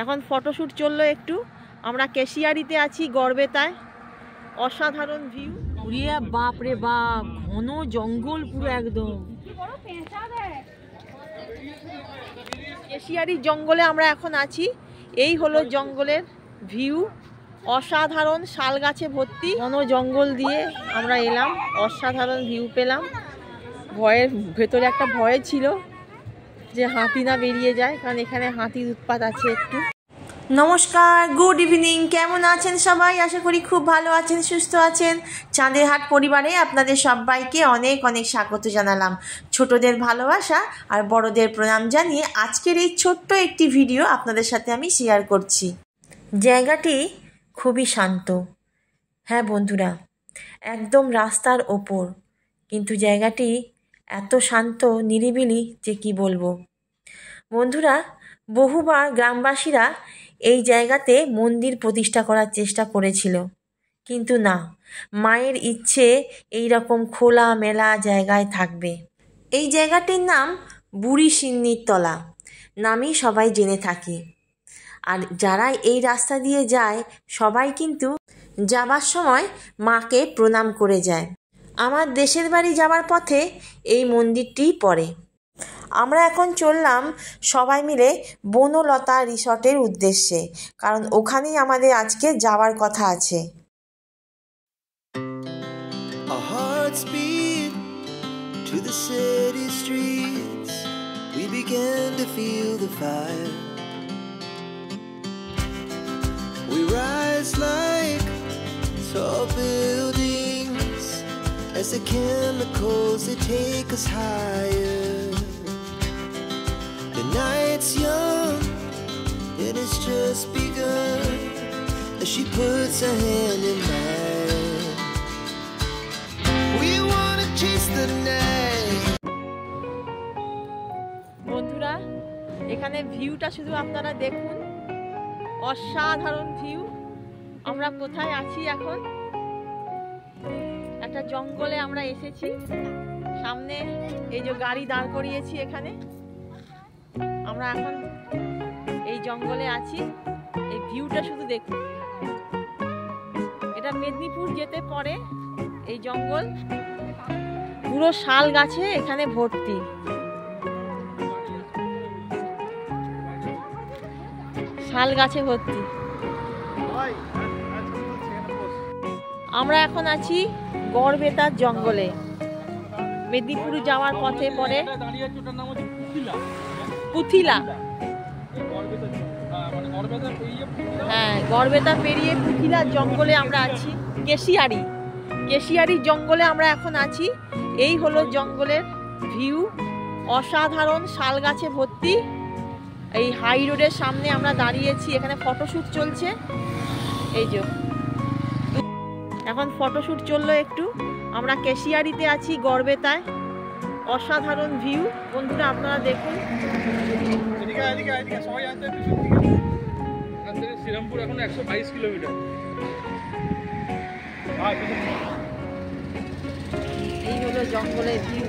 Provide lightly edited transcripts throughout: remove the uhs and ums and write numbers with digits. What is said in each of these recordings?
এখন ফটোশ্যুট চললো একটু। আমরা কেশিয়ারিতে আছি, গড়বেতায়। অসাধারণ ভিউ। উড়িয়া বাপ রে বাপ, ঘন জঙ্গল পুরো একদম। কেশিয়ারির জঙ্গলে আমরা এখন আছি। এই হলো জঙ্গলের ভিউ, অসাধারণ, শাল গাছে ভর্তি। ঘন জঙ্গল দিয়ে আমরা এলাম, অসাধারণ ভিউ পেলাম। ভেতরে একটা ভয় ছিল যে হাতি না বেরিয়ে যায়, কারণ এখানে হাতির উৎপাত আছে একটু। নমস্কার, গুড ইভিনিং। কেমন আছেন সবাই? আশা করি খুব ভালো আছেন, সুস্থ আছেন। চাঁদের হাট পরিবারে আপনাদের সবাইকে অনেক অনেক স্বাগত জানালাম। ছোটদের ভালোবাসা আর বড়দের প্রণাম জানিয়ে আজকের এই ছোট্ট একটি ভিডিও আপনাদের সাথে আমি শেয়ার করছি। জায়গাটি খুবই শান্ত। হ্যাঁ বন্ধুরা, একদম রাস্তার ওপর, কিন্তু জায়গাটি এত শান্ত নিরিবিলি যে কি বলবো। বন্ধুরা, বহুবার গ্রামবাসীরা এই জায়গাতে মন্দির প্রতিষ্ঠা করার চেষ্টা করেছিল, কিন্তু না, মায়ের ইচ্ছে এই রকম খোলা মেলা জায়গায় থাকবে। এই জায়গাটির নাম বুড়ি সিন্নির তলা নামেই সবাই জেনে থাকে। আর যারা এই রাস্তা দিয়ে যায় সবাই কিন্তু যাবার সময় মাকে প্রণাম করে যায়। আমার দেশের বাড়ি যাওয়ার পথে এই মন্দিরটি পড়ে। আমরা এখন চললাম সবাই মিলে বনলতা রিসর্টের উদ্দেশ্যে, কারণ ওখানেই আমাদের আজকে যাওয়ার কথা আছে। Our hearts beat to the city streets. We began to feel the fire. We rise like tall buildings as the chemicals they take us higher. The night's young and it's just begun as she puts her hand in mine. We wanna chase the night. বন্ধুরা, এখানে ভিউটা শুধু আপনারা দেখুন, অসাধারণ view. আমরা কোথায় আছি এখন? একটা জঙ্গলে আমরা এসেছি। সামনে এই যে গাড়ি দাঁড় করিয়েছি, এখানে আমরা এখন এই জঙ্গলে আছি। এই ভিউটা শুধু দেখুন। এটা মেদিনীপুর যেতে পড়ে এই জঙ্গল। পুরো শাল গাছে এখানে ভর্তি। শাল গাছে ভর্তি। আমরা এখন আছি গড়বেতার জঙ্গলে। মেদিনীপুর যাওয়ার পথে পড়ে পুথিলা। হ্যাঁ, গড়বেতা পেরিয়ে পুথিলা জঙ্গলে আমরা আছি। কেশিয়ারির জঙ্গলে আমরা এখন আছি। এই হলো জঙ্গলের ভিউ, অসাধারণ, শাল গাছে ভর্তি। এই হাই রোডের সামনে আমরা দাঁড়িয়েছি, এখানে ফটোশ্যুট চলছে। এই যে এখন ফটোশ্যুট চললো একটু। আমরা কেশিয়ারিতে আছি, গড়বেতায়। অসাধারণ ভিউ বন্ধুরা, আপনারা দেখুন। শ্রীরামপুর এখন 122 কিলোমিটার। এই হলো জঙ্গলের ভিউ।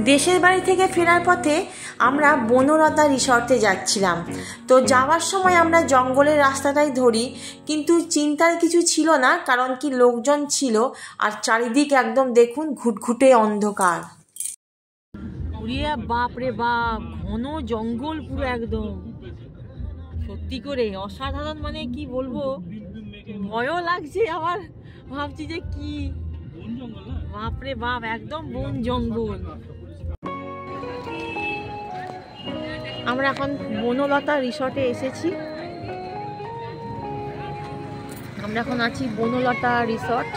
দেশের বাড়ি থেকে ফেরার পথে আমরা বনলতা রিসর্টে যাচ্ছিলাম। তো যাওয়ার সময় আমরা জঙ্গলের রাস্তাটাই ধরি, কিন্তু চিন্তার কিছু ছিল না, কারণ কি লোকজন ছিল আর চারিদিক একদম দেখুন ঘুটঘুটে অন্ধকার। উড়িয়া বাপ রে বাপ, ঘন জঙ্গল পুরো একদম। সত্যি করে অসাধারণ, মানে কি বলবো, ভয়ও লাগছে, আবার ভাবছি যে কি বাপরে বাপ, একদম বন জঙ্গল। আমরা এখন বনলতা রিসর্টে এসেছি। আমরা এখন আছি বনলতা রিসর্ট।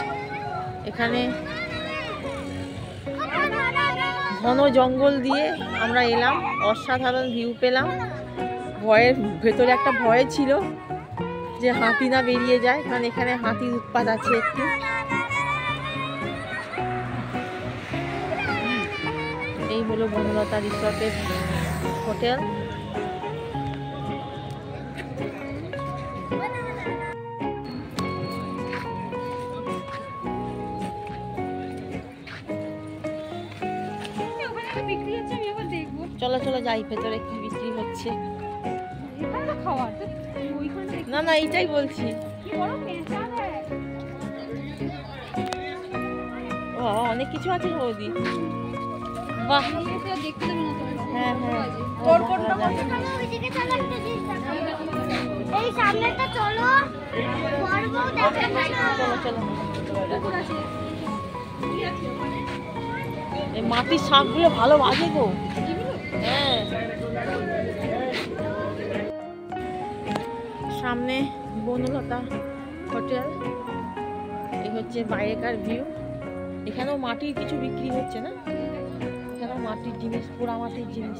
এখানে ঘন জঙ্গল দিয়ে আমরা এলাম, অসাধারণ ভিউ পেলাম। ভেতরে একটা ভয় ছিল যে হাতি না বেরিয়ে যায়, কারণ এখানে হাতির উৎপাত আছে একটু। এই হলো বনলতা রিসর্টের হোটেল। বিক্রি হচ্ছে আমি আবার দেখবো। চলো চলো যাই ভেতরে কি বিক্রি হচ্ছে। এখানে তো খাওয়ার তো ওইখানে না না এইটাই বলছি। কি বড় পেঁচা দেয়। ও অনেক কিছু আছে বৌদি। বাহ আমি তো দেখতে দেব না তোমার। হ্যাঁ হ্যাঁ তোর কোনটা ওইদিকে চলো একটা জিনিস দেখাবো। এই সামনেটা চলো বড় বউ দেখাবো না। চলো চলো। পুকুর আছে। এই মাটির শাকগুলো ভালো বাজে গো। হ্যাঁ সামনে বনলতা হোটেল। এই হচ্ছে বাইরেকার ভিউ। এখানেও মাটির কিছু বিক্রি হচ্ছে না, এখানেও মাটির জিনিস, পোড়া মাটির জিনিস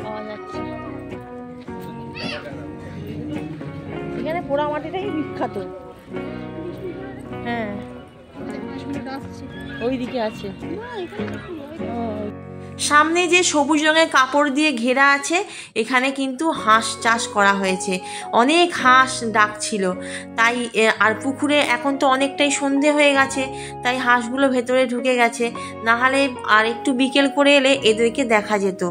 পাওয়া যাচ্ছে। এখানে পোড়া মাটিটাই বিখ্যাত। হ্যাঁ ওইদিকে আছে। সামনে যে সবুজ রঙের কাপড় দিয়ে ঘেরা আছে এখানে কিন্তু হাঁস চাষ করা হয়েছে। অনেক হাঁস ডাকছিল তাই, আর পুকুরে এখন তো অনেকটাই সন্ধে হয়ে গেছে তাই হাঁসগুলো ভেতরে ঢুকে গেছে, না হলে আর একটু বিকেল করে এলে এদেরকে দেখা যেত।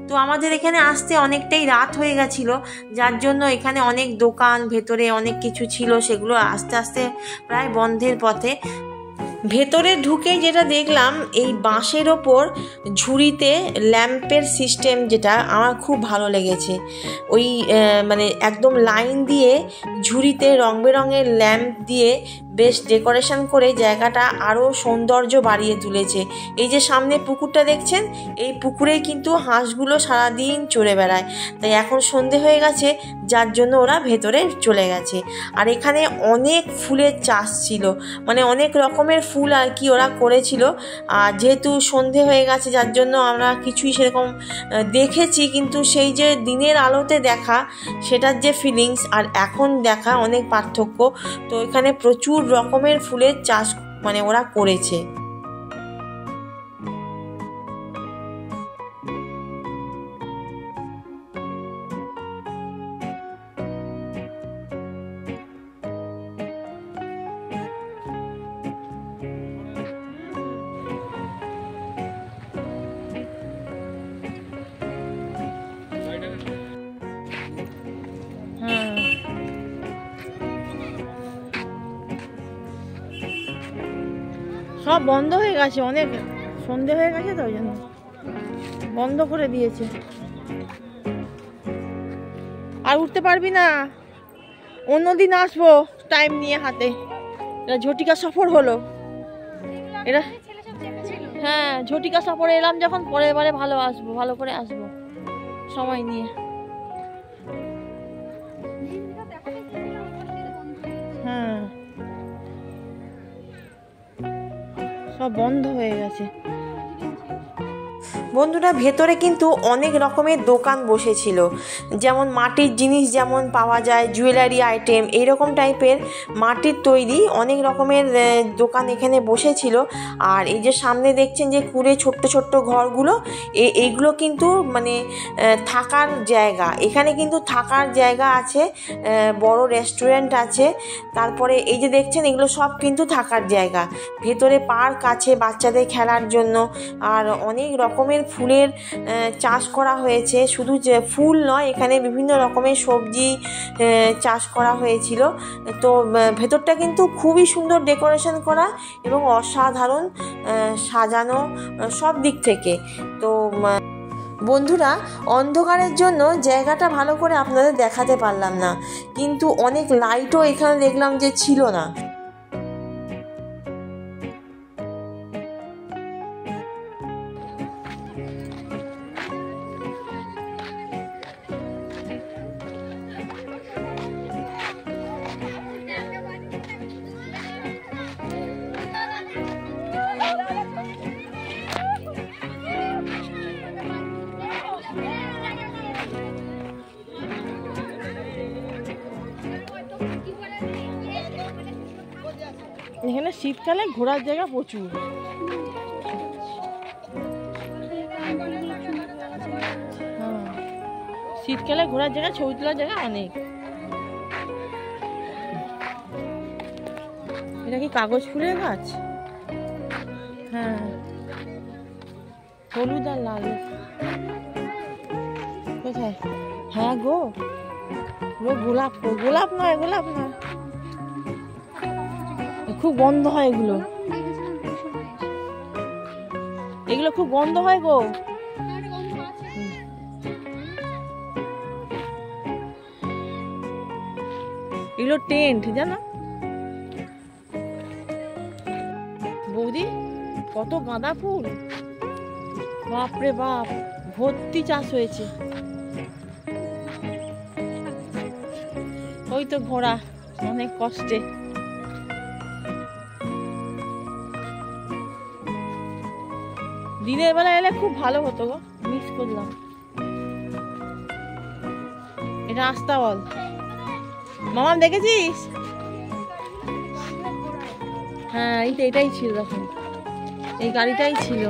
তো আমাদের এখানে আসতে অনেকটাই রাত হয়ে গেছিল, যার জন্য এখানে অনেক দোকান ভেতরে অনেক কিছু ছিল, সেগুলো আস্তে আস্তে প্রায় বন্ধের পথে। ভেতরে ঢুকে যেটা দেখলাম, এই বাঁশের ওপর ঝুড়িতে ল্যাম্পের সিস্টেম, যেটা আমার খুব ভালো লেগেছে। ওই মানে একদম লাইন দিয়ে ঝুড়িতে রং বেরঙের ল্যাম্প দিয়ে বেশ ডেকোরেশন করে জায়গাটা আরও সৌন্দর্য বাড়িয়ে তুলেছে। এই যে সামনে পুকুরটা দেখছেন, এই পুকুরেই কিন্তু হাঁসগুলো সারাদিন চড়ে বেড়ায়, তাই এখন সন্ধে হয়ে গেছে যার জন্য ওরা ভেতরে চলে গেছে। আর এখানে অনেক ফুলের চাষ ছিল, মানে অনেক রকমের ফুল আর কি ওরা করেছিল। আর যেহেতু সন্ধে হয়ে গেছে যার জন্য আমরা কিছুই সেরকম দেখেছি, কিন্তু সেই যে দিনের আলোতে দেখা সেটার যে ফিলিংস আর এখন দেখা অনেক পার্থক্য। তো এখানে প্রচুর রকমের ফুলের চাষ মানে ওরা করেছে। সব বন্ধ হয়ে গেছে, অনেক সন্ধে হয়ে গেছে তো ওই জন্য বন্ধ করে দিয়েছে। আর উঠতে পারবি না, অন্যদিন আসবো টাইম নিয়ে হাতে। এটা ঝটিকা সফর হলো এটা। হ্যাঁ ঝটিকা সফরে এলাম যখন, পরের বারে ভালো আসবো, ভালো করে আসবো সময় নিয়ে। হ্যাঁ সব বন্ধ হয়ে গেছে। বন্ধুরা ভেতরে কিন্তু অনেক রকমের দোকান বসেছিল, যেমন মাটির জিনিস যেমন পাওয়া যায়, জুয়েলারি আইটেম, এইরকম টাইপের মাটির তৈরি অনেক রকমের দোকান এখানে বসেছিল। আর এই যে সামনে দেখছেন যে কুড়ে ছোট্ট ছোট্ট ঘরগুলো, এইগুলো কিন্তু মানে থাকার জায়গা। এখানে কিন্তু থাকার জায়গা আছে, বড় রেস্টুরেন্ট আছে। তারপরে এই যে দেখছেন এগুলো সব কিন্তু থাকার জায়গা। ভেতরে পার্ক আছে বাচ্চাদের খেলার জন্য, আর অনেক রকমের ফুলের চাষ করা হয়েছে। শুধু যে ফুল নয়, এখানে বিভিন্ন রকমের সবজি চাষ করা হয়েছিল। তো ভেতরটা কিন্তু খুবই সুন্দর ডেকোরেশন করা এবং অসাধারণ সাজানো সব দিক থেকে। তো বন্ধুরা অন্ধকারের জন্য জায়গাটা ভালো করে আপনাদের দেখাতে পারলাম না, কিন্তু অনেক লাইটও এখানে দেখলাম যে ছিল না। এখানে শীতকালে ঘোরার জায়গা প্রচুর। শীতকালে ঘোরার জায়গা, ছবি তোলার জায়গা অনেক। এটা কি কাগজ ফুলের গাছ? হ্যাঁ হলুদ আর লাল কোথায়? হ্যাঁ গো, গোলাপ, গোলাপ নয়, গোলাপ নয়, খুব গন্ধ হয় এগুলো, এগুলো খুব গন্ধ হয় গো। এগুলো টেন্ট জানো বৌদি, কত গাঁদা ফুল, বাপরে বাপ, ভর্তি চাষ হয়েছে। ওই তো ঘোড়া, অনেক কষ্টে। দিনের বেলা এলে খুব ভালো হতো গো, মিস করলাম। এটা আস্তাবল, মামা দেখেছিস? হ্যাঁ এটাই ছিল তখন, এই গাড়িটাই ছিল,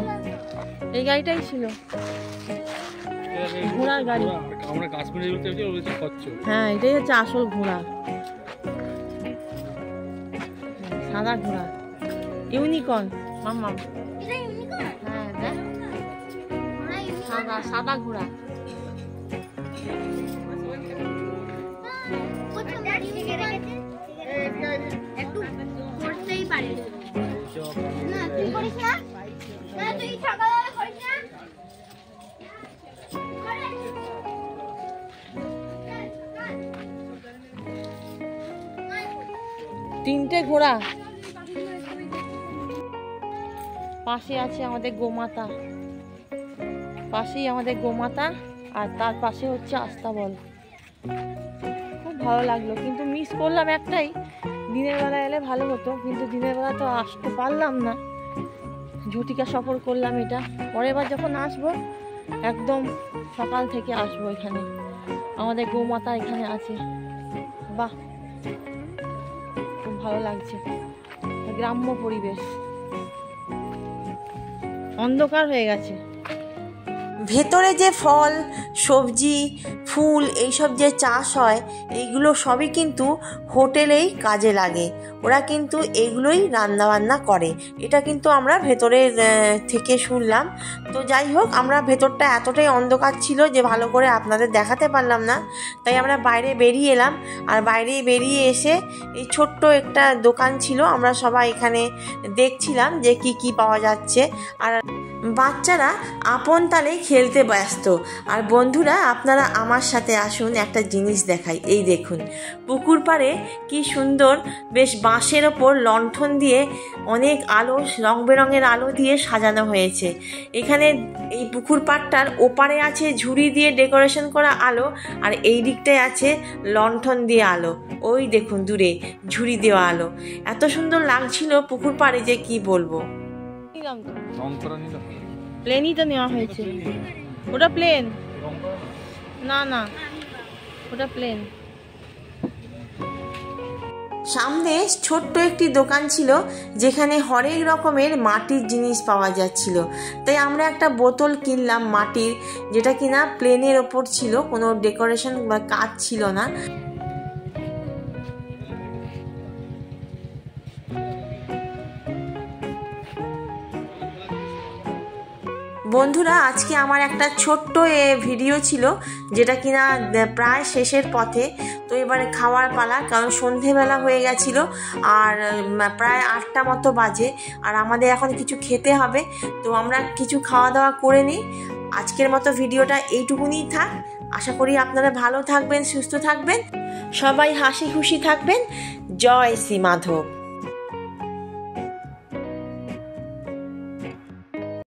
এই গাড়িটাই ছিল ঘোড়ার গাড়ি। আমরা কাশ্মীরে বলতে বলেছি খচ্চর। হ্যাঁ এটাই হচ্ছে আসল ঘোড়া, সাদা ঘোড়া, ইউনিকর্ন। মাম্মা হ্যাঁ দেখ, সাদা সাদা ঘোড়া। একটু করতেই পারি না, তুই করিস না, না তুই সকালবেলা করিস না। তিনটে ঘোড়া, পাশে আছে আমাদের গোমাতা, পাশেই আমাদের গোমাতা, আর তার পাশে হচ্ছে আস্তাবল। খুব ভালো লাগলো, কিন্তু মিস করলাম একটাই, দিনের বেলা এলে ভালো হতো, কিন্তু দিনের বেলা তো আসতে পারলাম না। ঝটিকা সফর করলাম এটা, পরের বার যখন আসবো একদম সকাল থেকে আসবো। এখানে আমাদের গোমাতা এখানে আছে, বাহ খুব ভালো লাগছে, গ্রাম্য পরিবেশ, অন্ধকার হয়ে গেছে। ভেতরে যে ফল, সবজি, ফুল এইসব যে চাষ হয়, এইগুলো সবই কিন্তু হোটেলেই কাজে লাগে। ওরা কিন্তু এগুলোই রান্নাবান্না করে, এটা কিন্তু আমরা ভেতরের থেকে শুনলাম। তো যাই হোক, আমরা ভেতরটা এতটাই অন্ধকার ছিল যে ভালো করে আপনাদের দেখাতে পারলাম না, তাই আমরা বাইরে বেরিয়ে এলাম। আর বাইরে বেরিয়ে এসে এই ছোট্ট একটা দোকান ছিল, আমরা সবাই এখানে দেখছিলাম যে কি কি পাওয়া যাচ্ছে। আর বাচ্চারা আপন তালে খেলতে ব্যস্ত। আর বন্ধুরা, আপনারা আমার সাথে আসুন, একটা জিনিস দেখাই। এই দেখুন, পুকুর পাড়ে কি সুন্দর বেশ বাঁশের ওপর লণ্ঠন দিয়ে অনেক আলো, রং বেরঙের আলো দিয়ে সাজানো হয়েছে। এখানে এই পুকুর পাড়টার ওপারে আছে ঝুড়ি দিয়ে ডেকোরেশন করা আলো, আর এই দিকটায় আছে লণ্ঠন দিয়ে আলো। ওই দেখুন দূরে ঝুড়ি দেওয়া আলো, এত সুন্দর লাগছিল পুকুর পাড়ে যে কি বলবো। প্লেনই তো নেওয়া হয়েছে, ওটা প্লেন না, না ওটা প্লেন। সামনে ছোট্ট একটি দোকান ছিল যেখানে হরেক রকমের মাটির জিনিস পাওয়া যাচ্ছিল, তাই আমরা একটা বোতল কিনলাম মাটির, যেটা কিনা প্লেনের ওপর ছিল, কোনো ডেকোরেশন বা কাজ ছিল না। বন্ধুরা, আজকে আমার একটা ছোট্ট ভিডিও ছিল, যেটা কিনা প্রায় শেষের পথে। তো এবারে খাওয়ার পালা, কারণ সন্ধেবেলা হয়ে গেছিলো আর প্রায় 8টা মতো বাজে, আর আমাদের এখন কিছু খেতে হবে। তো আমরা কিছু খাওয়া দাওয়া করে নিই। আজকের মতো ভিডিওটা এইটুকুনি থাক। আশা করি আপনারা ভালো থাকবেন, সুস্থ থাকবেন, সবাই হাসি খুশি থাকবেন। জয় শ্রী মাধব।